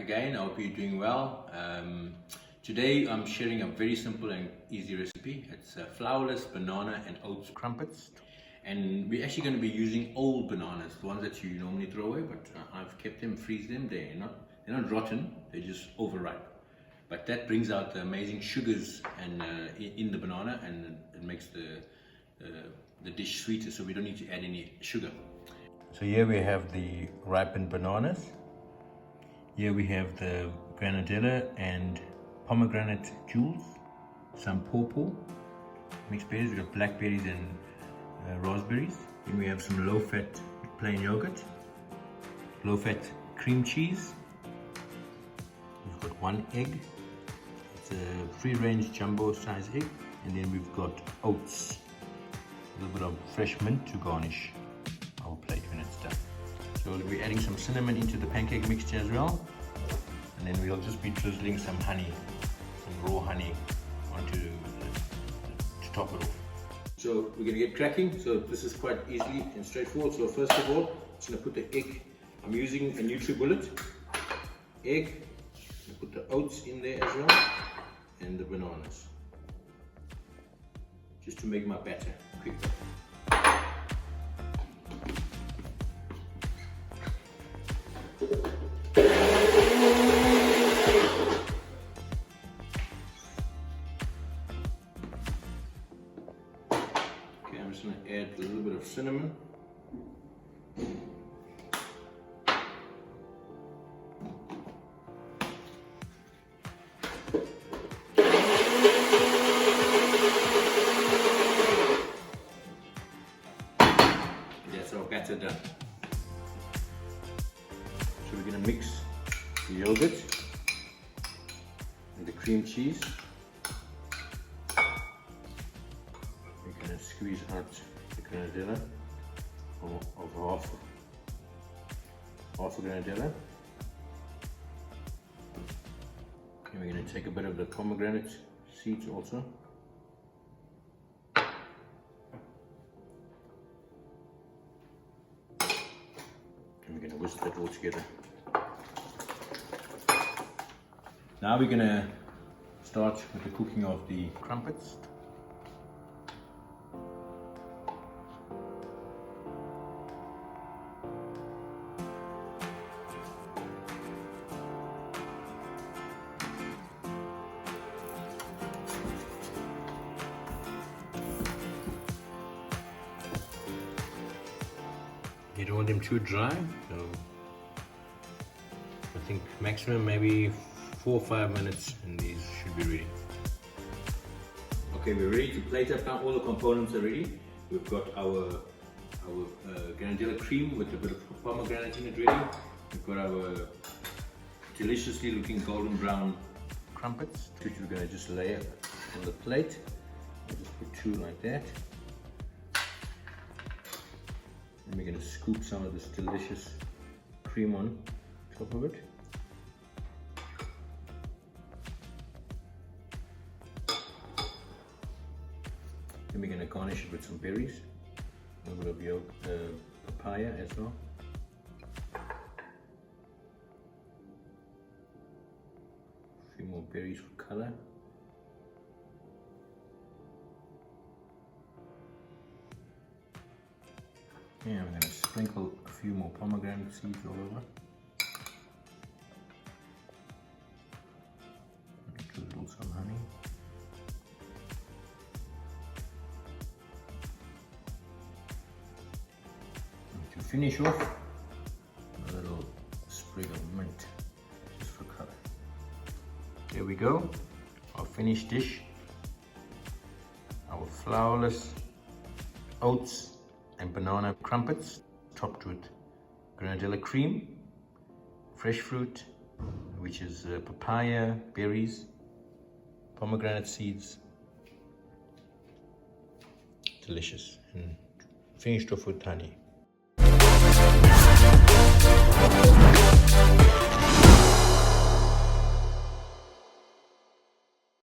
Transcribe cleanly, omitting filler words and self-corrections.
again. I hope you're doing well. Today I'm sharing a very simple and easy recipe. It's flourless banana and oats crumpets. And we're actually going to be using old bananas, the ones that you normally throw away, but I've kept them, freeze them. They're not rotten, they're just overripe. But that brings out the amazing sugars and in the banana, and it makes the dish sweeter, so we don't need to add any sugar. So here we have the ripened bananas. Here we have the granadilla and pomegranate jewels, some pawpaw, mixed berries. We got blackberries and raspberries. Then we have some low-fat plain yogurt, low-fat cream cheese. We've got one egg. It's a free-range jumbo size egg. And then we've got oats, a little bit of fresh mint to garnish our plate when it's done. So we'll be adding some cinnamon into the pancake mixture as well. And then we'll just be drizzling some honey, some raw honey onto to top it off. So we're going to get cracking. So this is quite easy and straightforward. So first of all, I'm just going to put the egg. I'm using a NutriBullet egg. Put the oats in there as well, and the bananas, just to make my batter quicker. Okay, I'm just going to add a little bit of cinnamon. That's our batter done. So we're going to mix the yogurt and the cream cheese. We're going to squeeze out the granadilla of half a granadilla. And we're going to take a bit of the pomegranate seeds also. And we're going to whisk that all together. Now we're going to start with the cooking of the crumpets. You don't want them too dry, so I think maximum maybe 4 or 5 minutes and these should be ready. Okay, we're ready to plate up now. All the components are ready. We've got our Granadilla cream with a bit of pomegranate in it ready. We've got our deliciously looking golden brown crumpets, which we're going to just layer on the plate. I'll just put 2 like that. And we're going to scoop some of this delicious cream on top of it. Then we're going to garnish it with some berries, a little bit of papaya as well. A few more berries for color. Yeah, I'm going to sprinkle a few more pomegranate seeds all over. Drizzle some honey. And to finish off, a little sprig of mint, just for color. There we go, our finished dish. Our flourless oats and banana crumpets, topped with Granadilla cream, fresh fruit, which is papaya, berries, pomegranate seeds. Delicious, and finished off with honey.